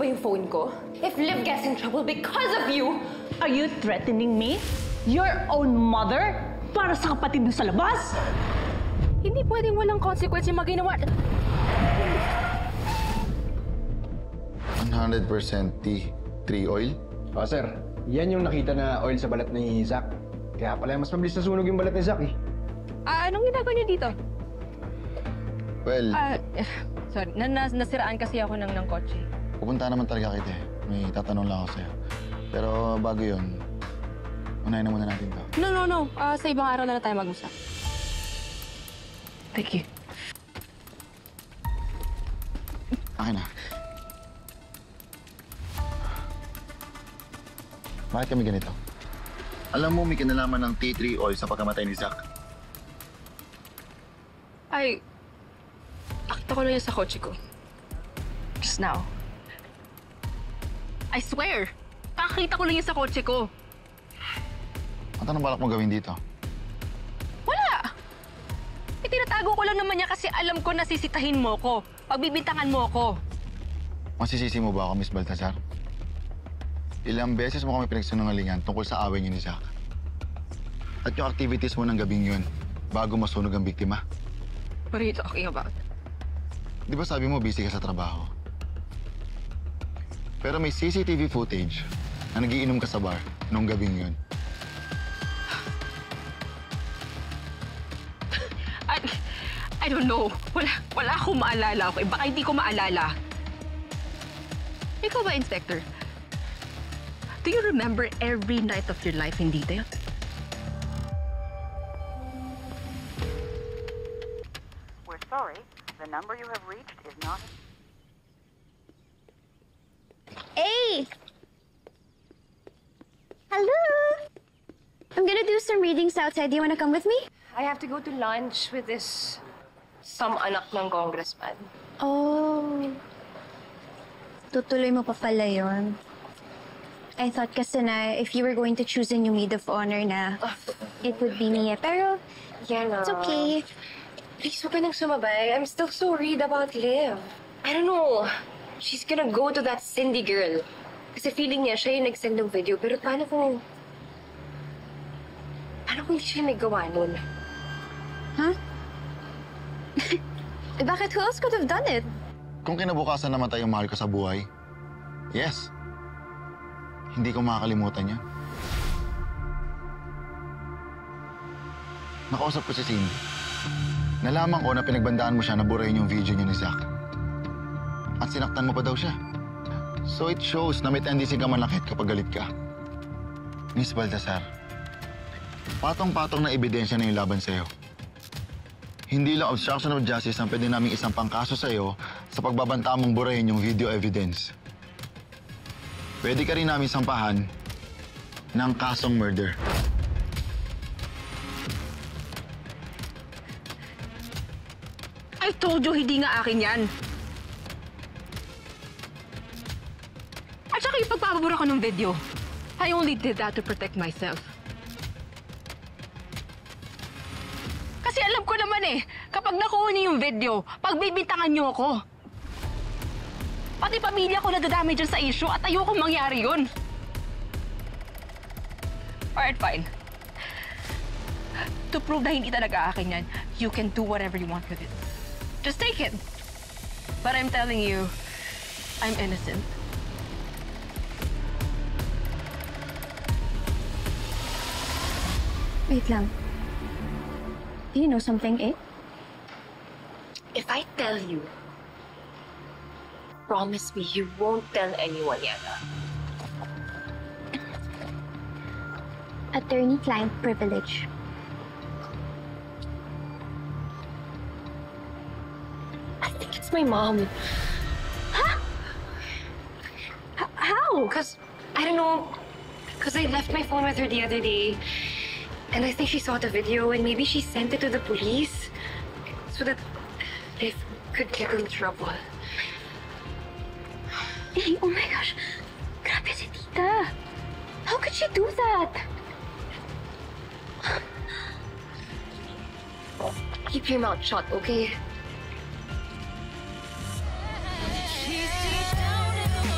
ba yung phone ko? If Liv gets in trouble because of you... Are you threatening me? Your own mother? Para sa kapatid mo sa labas? Hindi pwedeng walang consequence yung maginawa. 100% tea, tree oil? Sir. Yan yung nakita na oil sa balat ni Zack. Kaya pala mas mabilis na sunog yung balat ni Zack eh. Anong ginagawa niyo dito? Well, Sorry, nasiraan kasi ako ng kotse. pupunta naman talaga kita eh. May tatanong lang ako sa'yo. Pero bago yun, unahin na muna natin to. No. Sa ibang araw na lang tayo mag-usap. Thank you. Akin na. Bakit kami ganito? Alam mo, may kinalaman ng tea tree oil sa pagkamatay ni Zack. Nakita ko lang yan sa kotse ko. Just now. I swear! Nakakita ko lang yan sa kotse ko. At anong balak mo gawin dito? Wala! Itinatago ko lang naman niya kasi alam ko na sisitahin mo ko. Pagbibintangan mo ko. Masisisi mo ba ako, Miss Baltazar? Ilang beses mo kami pinagsinungalingan tungkol sa away niyo ni Zack. At yung activities mo ng gabing yun, bago masunog ang biktima. What are you talking about? Di ba sabi mo busy ka sa trabaho? Pero may CCTV footage na nagiinom ka sa bar noong gabing yun. I don't know. Wala akong maalala. Okay? Baka hindi ko maalala. Ikaw ba, Inspector? Do you remember every night of your life in detail? We're sorry. The number you have reached is not... Hey! Hello! I'm gonna do some readings outside. Do you wanna come with me? I have to go to lunch with some anak ng congressman. Oh. Tutuloy mo pa pala yun. I thought kasi na if you were going to choose a new maid of honor na, it would be me. Pero, Yana, it's okay. please huwag ka nang sumabay. I'm still so worried about Liv. I don't know. She's gonna go to that Cindy girl. Kasi feeling niya, siya yung nag-send ng video. Pero paano kung hindi siya naggawa nun? Huh? Bakit? Who else could have done it? Kung kinabukasan namatay yung mahal ko sa buhay, yes. Hindi ko makakalimutan yan. Nakausap ko si Cindy. Nalaman ko na pinagbandaan mo siya na burahin yung video niyo ni Zack. At sinaktan mo pa daw siya. So it shows na may tendency ka manakit kapag galit ka. Miss Baltazar, patong-patong na ebidensya na yung laban sa'yo. Hindi lang obstruction of justice ang pwede naming isang pangkaso sa'yo sa pagbabanta mong burahin yung video evidence. Pwede ka rin namin sampahan ng kasong murder. I told you, hindi nga akin yan. At saka yung pagpapabura ko ng video, I only did that to protect myself. Kasi alam ko naman kapag nakuha niyo yung video, pagbibintangan niyo ako. Pati pamilya ko nadadami dyan sa issue at ayoko mangyari yun. Alright, fine. To prove na hindi talaga akin yan, you can do whatever you want with it. Just take it. But I'm telling you, I'm innocent. Wait lang. Do you know something, eh? If I tell you, promise me you won't tell anyone, Yana. Attorney-client privilege. I think it's my mom. Huh? How? Because, I don't know, because I left my phone with her the other day. And I think she saw the video and maybe she sent it to the police so that they could get in trouble. Hey, oh my gosh. Grabe si tita. How could she do that? Keep your mouth shut, okay? She's deep down in the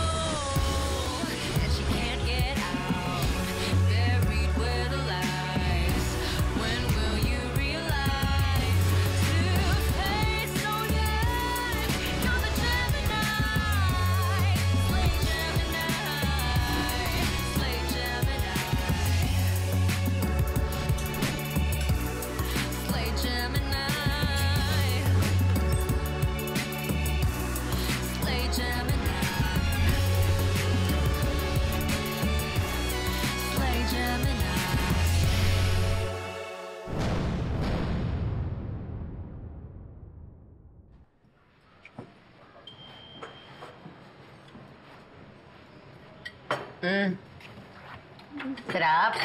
Sarap.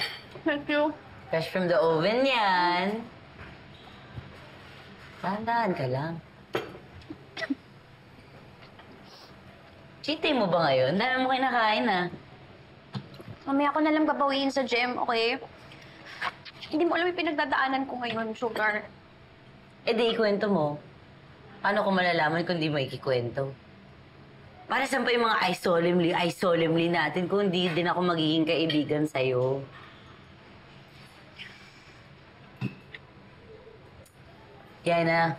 Thank you. Fresh from the oven yan. Dahan-dahan ka lang. Cheat day mo ba ngayon? Dami mo kinakain ah. Mamaya ko na lang babawiin sa gym, okay? Hindi mo alam yung pinagdadaanan ko ngayon, Sugar. Eh di ikwento mo. Paano ko malalaman kung di mo ikikwento? Para saan pa yung mga I solemnly natin kung di din ako magiging kaibigan sa'yo? Yana,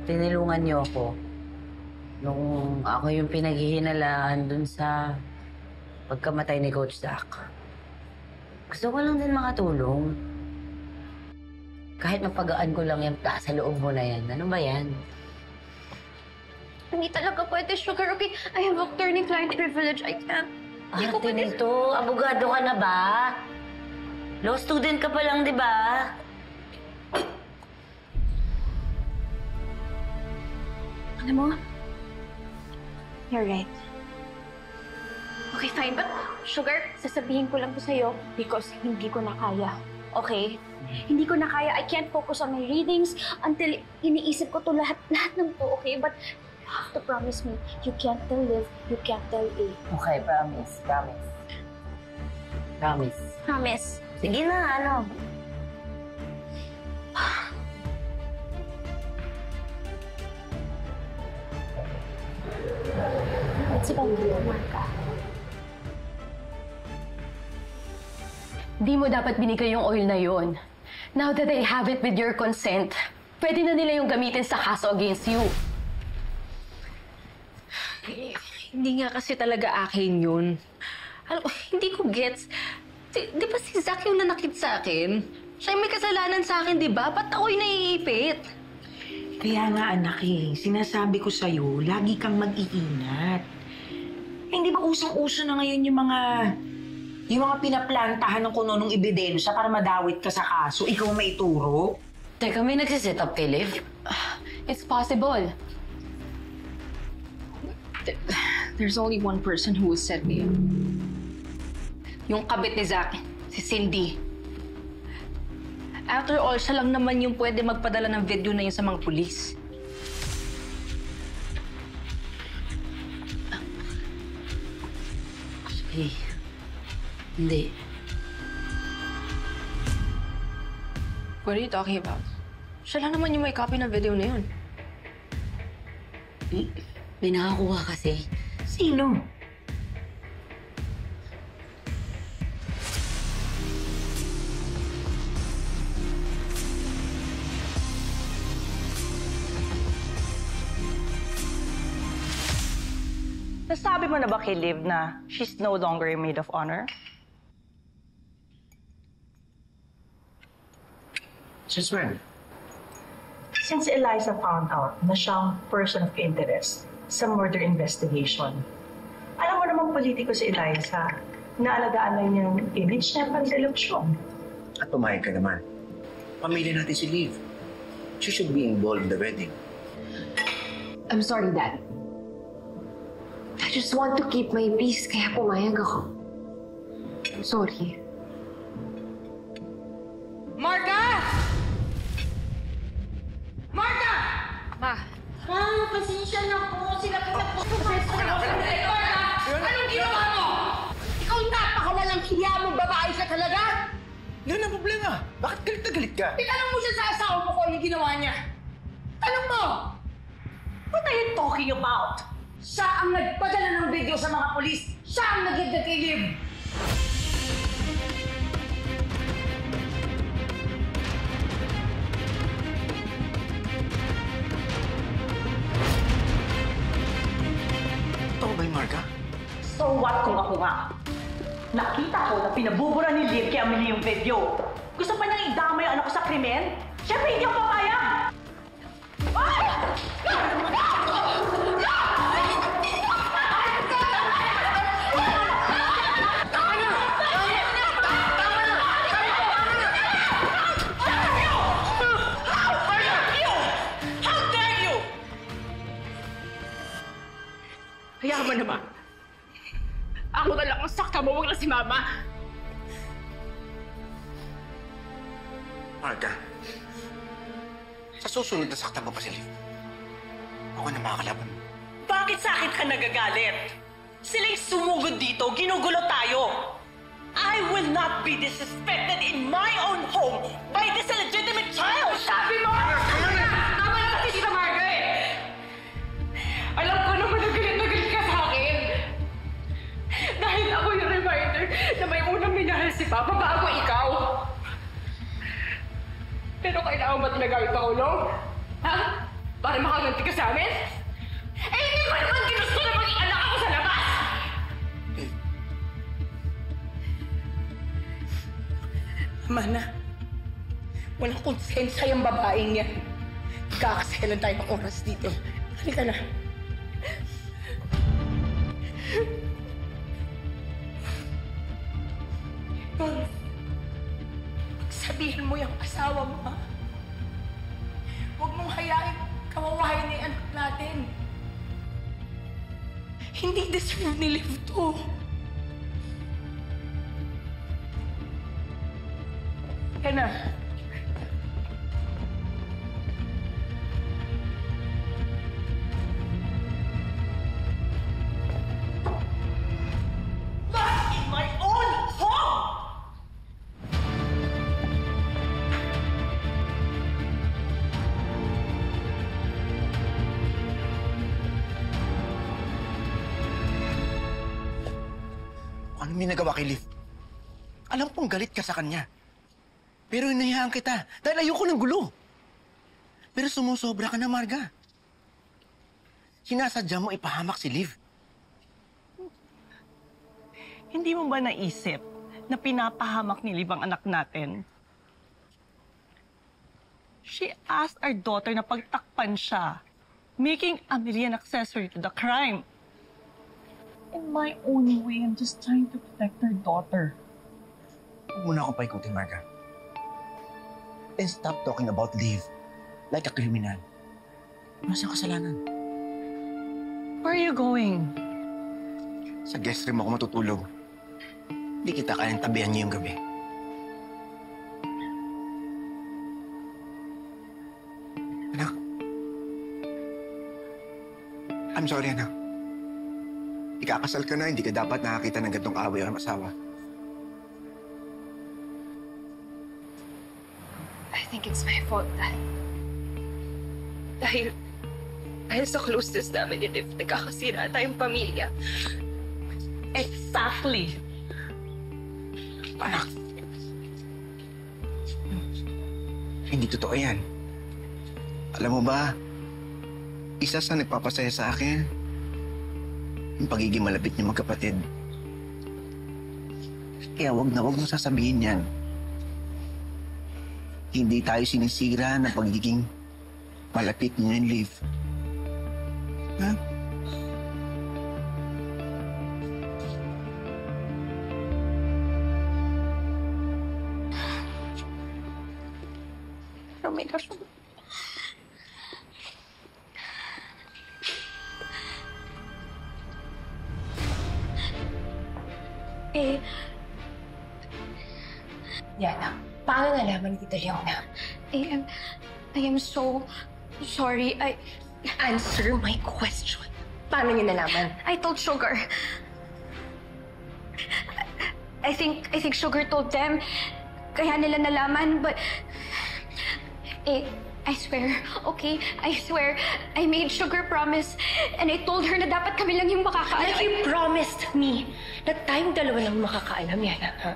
tinulungan niyo ako. Nung ako yung pinaghihinalaan dun sa pagkamatay ni Coach Zach. Gusto ko lang din makatulong. Kahit mapagaan ko lang yung sa loob mo na yan. Ano ba yan? Hindi talaga pwede, Sugar, okay? I have attorney-client privilege. I can't. Hindi ko pwede. Nito, abogado ka na ba? Law student ka pa lang, di ba? Alam mo, you're right. Okay, fine. But, Sugar, sasabihin ko lang to sa'yo because hindi ko na kaya. Okay? Hindi ko na kaya. I can't focus on my readings until iniisip ko to lahat ng to, okay? But you have to promise me, you can't tell Liv, you can't tell A. Okay, promise. Promise. Promise. Sige na, ano? Let's see kung Marka. Di mo dapat binigay yung oil na yon. Now that I have it with your consent, pwede na nila yung gamitin sa kaso against you. Hindi nga kasi talaga akin yun. Alam, hindi ko gets. Di ba si Zach yung nanakit sa akin? Siya yung may kasalanan sa akin, di ba? Ba't ako'y naiipit? Kaya nga anak eh, sinasabi ko sa'yo, lagi kang mag-iingat. Hindi ba usong-uso na ngayon yung mga pinaplantahan ng kununong ebidensya para madawit ka sa kaso, ikaw may ituro? Teka, may nagsiset up kay Liv? It's possible. There's only one person who will set me up. Yung kabit ni Zach, si Cindy. After all, siya lang naman yung pwede magpadala ng video na yun sa mga pulis. Actually, hindi. What are you talking about? Siya lang naman yung may copy ng video na yun. May nakakuha kasi. Sino? Nasabi mo na ba kay Liv na she's no longer a maid of honor? Since when? Since Eliza found out na siyang person of interest sa murder investigation. Alam mo namang politiko si Eliza, naalagaan lang niyang image niya pang seleksyon. At pumayag ka naman. Pamilya natin si Liv. She should be involved in the wedding. I'm sorry, Dad. I just want to keep my peace, kaya pumayag ako. I'm sorry. Marka! Marka! Ma. Pasensya na po. Sila po na po. Marka! Anong ginawa mo? Ikaw napakalalang hiya mo, babae ka talaga? Yan ang problema. Bakit galit na galit ka? Itanong mo siya sa asawa mo kung ano ginawa niya. Tanong mo! What are you talking about? Siya ang nagpadala ng video sa mga polis. Siya ang nagigdag kay Liv. Totoo ba yung Marga? So what kung ako nga? Nakita ko na pinabubura ni Liv kay Amelie yung video. Gusto pa niyang idamay ang anak ko sa krimen? Siyempre hindi ako papayag! Ay! Hayaan mo naman. Ako na lang ang si Mama. Marga, sa susunod na saktan mo pa si Liv, ako na makakalaban mo. Bakit sa akin ka nagagalit? Sila'y sumugod dito, ginugulo tayo. I will not be disrespected in my own home by this illegitimate child! Sabi mo! Tama lang si Tita Marga eh! Alam ko naman na galit ka sa akin. Dahil ako yung reminder na may unang minahal si Papa bago ikaw. Pero kailangan ba talaga ipakulong? Ha? Para makaganti ka sa amin? Eh, hindi ko naman ginusto na maging anak ako sa labas! Mana, walang konsensya yung babaeng yan. Kakasayalan tayo ng oras dito. Halika na. Sabihin mo yung asawa mo, ha? Huwag mong hayain kawawahin na yung anak natin. Hindi deserve ni Liv to. Kaya na. Not in my own home! Ano may nagawa kay Liv? Alam kong galit ka sa kanya. Pero hinahayaan kita dahil ayoko ng gulo. Pero sumusobra ka na, Marga. Sinasadya mo ipahamak si Liv. Hindi mo ba naisip na pinapahamak ni Liv ang anak natin? She asked our daughter na pagtakpan siya, making Amelia an accessory to the crime. In my own way, I'm just trying to protect her daughter. Huwag mo na akong paikutin, Marga. And stop talking about Liv like a criminal. Wala siyang kasalanan. Where are you going? Sa guest room ako matutulog. Hindi kita kayang tabihan niyo yung gabi. Anak. I'm sorry, anak. Ikakasal ka na, hindi ka dapat nakakita ng gantong away o asawa. I think it's my fault, Dad. Dahil sa closeness namin ni Liv, nagkakasira tayong pamilya. Exactly. Anak. Hindi totoo yan. Alam mo ba, isa sa nagpapasaya sa akin, yung pagiging malapit niyo magkapatid. Kaya wag mo sasabihin yan. Hindi tayo sinisira ng pagiging malapit niyo ng Liv. Ha? Oh my gosh. Yana, paano nalaman kita, Leona? I am so sorry. Answer my question. Paano niyo nalaman? I told Sugar. I think Sugar told them. Kaya nila nalaman, but... I swear, okay? I swear, I made Sugar promise, and I told her na dapat kami lang yung makakaalam. Like you promised me na tayong dalawa lang makakaalam, Yana, ha?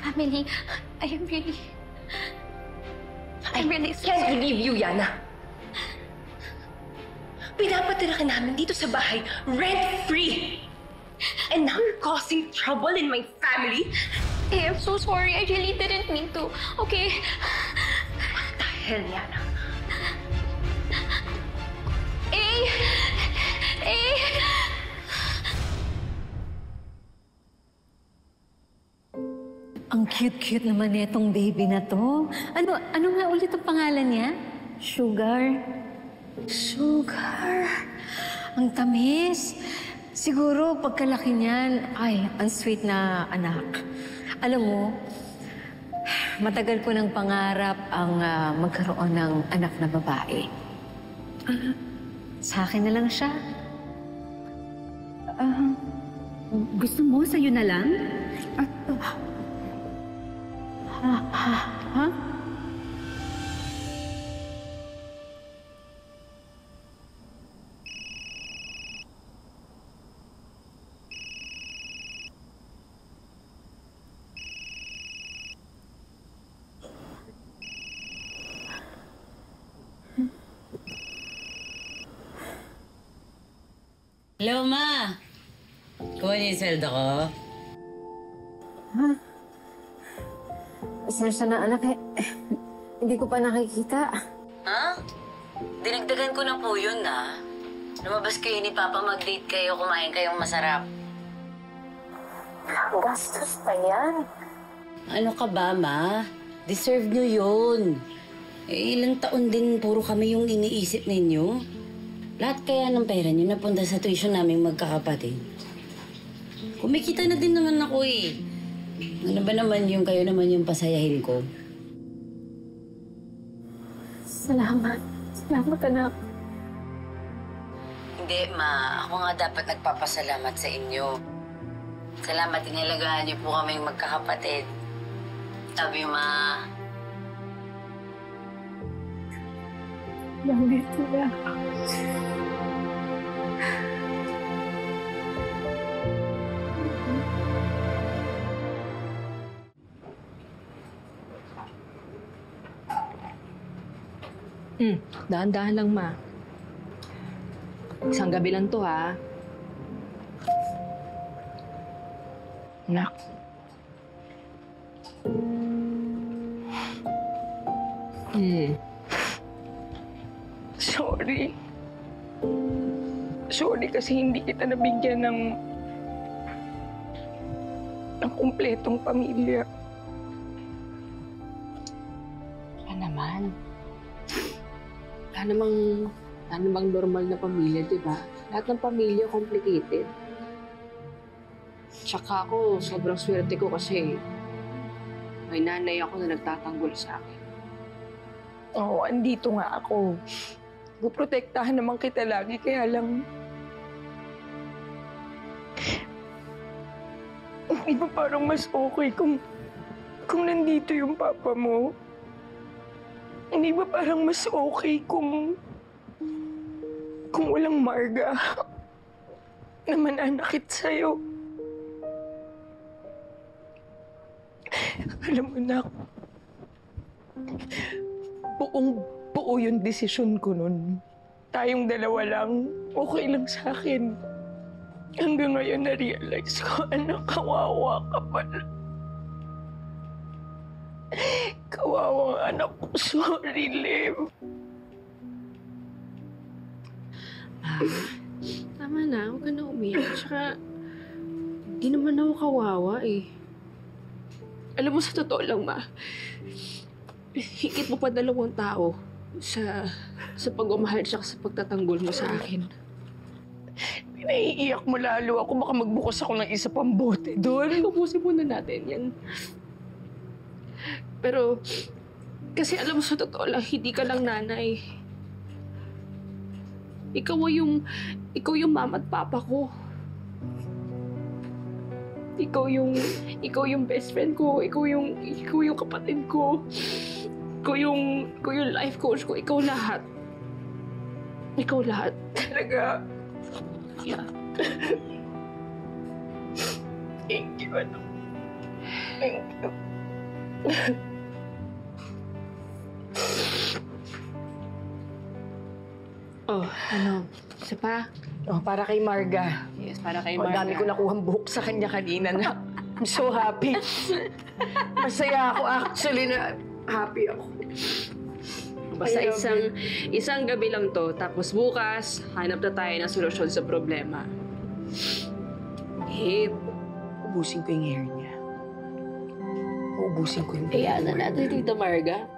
Emily, I'm really so can't sorry. believe you, Yana. Pinapatira ka namin dito sa bahay, rent-free. And now you're causing trouble in my family? I'm so sorry. I really didn't mean to. Okay? What the hell, Yana? Ang cute-cute naman nitong baby na to. Ano nga ulit ang pangalan niya? Sugar. Sugar. Ang tamis. Siguro pagkalaki niyan, ay, ang sweet na anak. Alam mo, matagal ko ng pangarap ang magkaroon ng anak na babae. Sa akin na lang siya. Gusto mo sa'yo na lang? Ha? Hello, Ma! Kuha niyo yung sweldo ko? Ha? Pasensya na, anak. Hindi ko pa nakikita. Ha? Dinagdagan ko na po yun, ha? Lumabas kayo ni Papa, mag-date kayo, kumain kayong masarap. Gastos pa yan. Ano ka ba, Ma? Deserve nyo yun. Ilang taon din puro kami yung iniisip ninyo. Lahat kaya ng pera nyo napunta sa tuition naming magkakapatid. Kumikita na din naman ako eh. Ano ba naman yung kayo naman yung pasayahin ko? Salamat. Salamat, anak. Hindi, Ma. Ako nga dapat nagpapasalamat sa inyo. Salamat, inalagaan niyo po kaming magkakapatid. Love you, Ma. Love you too, anak. Dahan-dahan lang, Ma. Isang gabi lang to, ha? Anak. Sorry. Sorry kasi hindi kita nabigyan ng kumpletong pamilya. Naman. Wala namang normal na pamilya, di ba? Lahat ng pamilya complicated. Tsaka ako, sobrang swerte ko kasi may nanay ako na nagtatanggol sa akin. Oo, andito nga ako. Puprotektahan naman kita lagi, kaya lang... Hindi ba parang mas okay kung nandito yung papa mo? Hindi ba parang mas okay kung walang Marga na mananakit sa'yo? Alam mo na, buo yung desisyon ko nun. Tayong dalawa lang, okay lang sa akin. Hanggang ngayon na-realize ko, anak, kawawa ka pala. Kawawang anak ko. Sorry, Liv. Tama na, huwag ka na umiyak. Tsaka, di naman ako kawawa eh. Alam mo, sa totoo lang, Ma, higit mo pa 2 tao sa pagmamahal tsaka sa pagtatanggol mo sa akin. Pinaiiyak mo lalo ako. Baka magbukas ako ng isa pang bote doon. Ubusin muna natin yan. Pero, kasi alam mo, sa totoo lang, hindi ka lang nanay. Ikaw yung mama at papa ko. Ikaw yung best friend ko. Ikaw yung kapatid ko. Ikaw yung life coach ko. Ikaw lahat. Ikaw lahat. Talaga. Yeah. Thank you, ano. Thank you. Oh, ano? Isa pa? Oh, para kay Marga. Yes, para kay Marga. Ang dami ko nakuhang buhok sa kanya kanina na. I'm so happy. Masaya ako actually na happy ako. Basta isang gabi lang to, tapos bukas, hanap na tayo ng solusyon sa problema. Eh, ubusin ko yung hair niya. Ubusin ko yung hair. Kaya na natin, Tita Marga.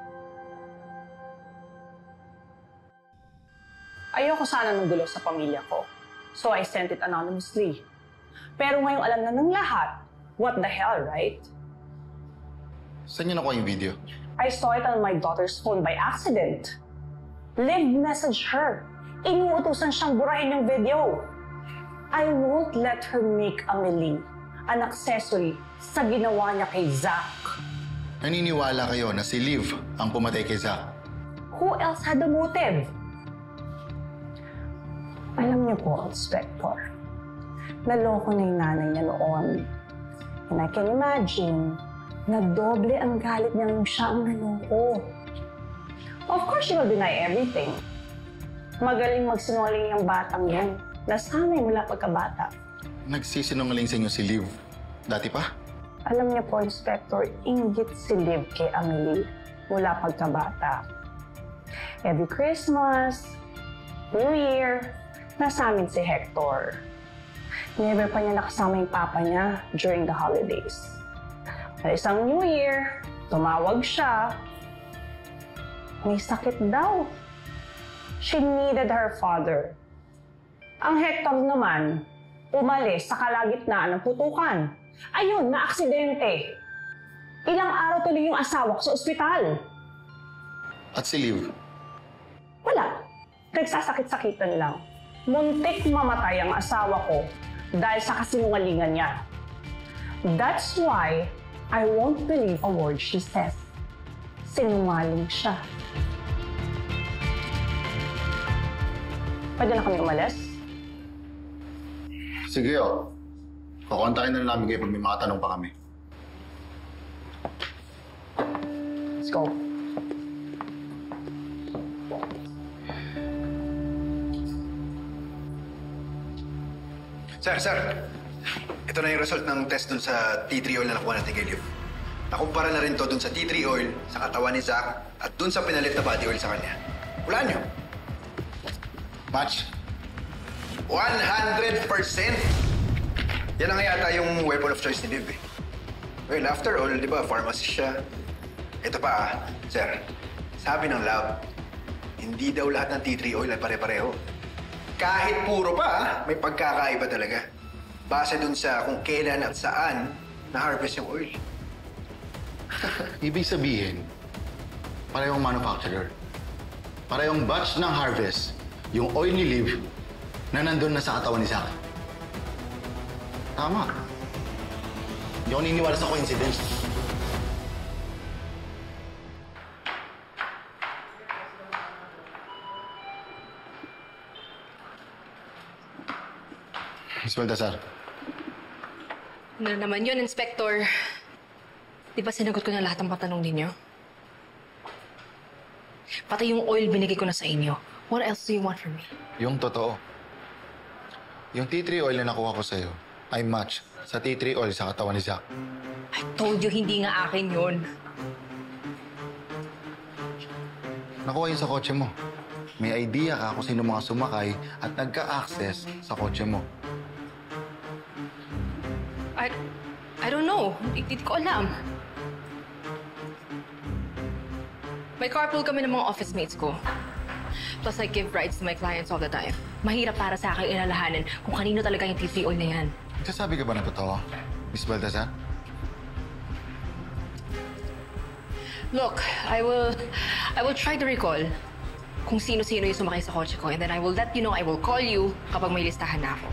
Ayoko sana ng gulo sa pamilya ko. So I sent it anonymously. Pero ngayong alam na ng lahat, what the hell, right? Saan niyo nakuha yung video? I saw it on my daughter's phone by accident. Liv messaged her. Inuutusan siyang burahin yung video. I won't let her make Amelie an accessory sa ginawa niya kay Zach. Naniniwala kayo na si Liv ang pumatay kay Zach? Who else had the motive? Alam niyo po, Inspector, naloko na yung nanay niya noon. And I can imagine na doble ang galit niya nung siya ang naloko. Of course, she will deny everything. Magaling magsinungaling yung batang yan. Nasanay mula pagkabata. Nagsisinungaling sa inyo si Liv. Dati pa? Alam niyo po, Inspector, inggit si Liv kay Amelie mula pagkabata. Every Christmas, New Year, nasa amin si Hector. Never pa niya nakasama yung papa niya during the holidays. Sa isang New Year, tumawag siya. May sakit daw. She needed her father. Ang Hector naman, umalis sa kalagitnaan ng putukan. Ayun, na-aksidente. Ilang araw tuloy yung asawa ko sa ospital. At si Liv? Wala. Nagsasakit-sakitan lang. Muntik mamatay ang asawa ko dahil sa kasinungalingan niya. That's why I won't believe a word she says. Sinungaling siya. Pwede na kami umalis? Sige, oh. Kukontakin na namin kayo pag may mga tanong pa kami. Let's go. Sir. Ito na yung result ng test dun sa tea tree oil na nakuha natin kay Liv. Nakumpara na rin to dun sa tea tree oil sa katawan ni Zach at dun sa pinalit na body oil sa kanya. Wala nyo. Match? 100%! Yan ang yata yung weapon of choice ni Liv eh. Well, after all, di ba, pharmacist siya. Ito pa sir. Sabi ng lab, hindi daw lahat ng tea tree oil ay pare-pareho. Kahit puro pa, may pagkakaiba talaga. Base dun sa kung kailan at saan na-harvest yung oil. Ibig sabihin, parehong manufacturer. Parehong batch ng harvest, yung oil ni Liv na nandun na sa katawan ni Zach. Tama. Hindi ako niniwala sa coincidence. Miss Baltasar. Ano naman yun, Inspector? Di ba sinagot ko na lahat ng patanong ninyo? Pati yung oil binigay ko na sa inyo. What else do you want from me? Yung totoo. Yung tea tree oil na nakuha ko sa'yo ay match sa tea tree oil sa katawan ni Zach. I told you, hindi nga akin yun. Nakuha yun sa kotse mo. May idea ka kung sino mga sumakay at nagka-access sa kotse mo. I don't know. Hindi ko alam. May carpool kami ng mga office mates ko. Plus, I give rides to my clients all the time. Mahirap para sa akin inalahanin kung kanino talaga yung tea tree oil na yan. Nagsasabi ka ba ng totoo, Miss Baltasar? Look, I will try to recall kung sino-sino yung sumakay sa kotse ko, and then I will let you know, I will call you kapag may listahan na ako.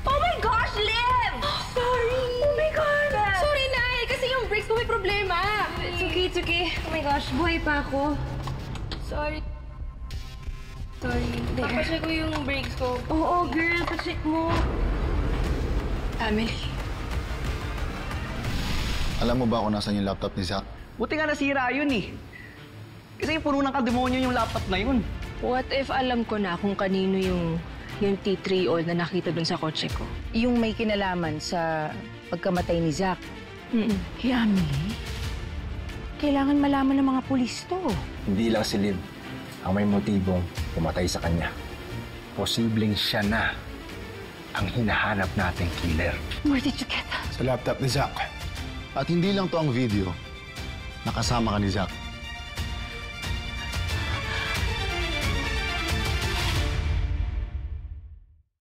Oh my gosh, Liv! Sorry! Oh my God! Sorry, Nay! Kasi yung brakes ko may problema. It's okay. Oh my gosh, buhay pa ako. Sorry. Papacheck ko yung brakes ko. Oo, girl, pacheck mo. Emily. Alam mo ba kung nasan yung laptop ni Zach? Buti nga nasira yun eh. Kasi yung puno ng kademonyo yung laptop na yun. What if alam ko na kung kanino yung tea tree oil na nakita dun sa kotse ko? Yung may kinalaman sa pagkamatay ni Zach. Yummy. Kailangan malaman ng mga pulis to. Hindi lang si Liv ang may motibong pumatay sa kanya. Posibleng siya na ang hinahanap nating killer. Where did you get that? Sa laptop ni Zach. At hindi lang to ang video. Nakasama ka ni Zach.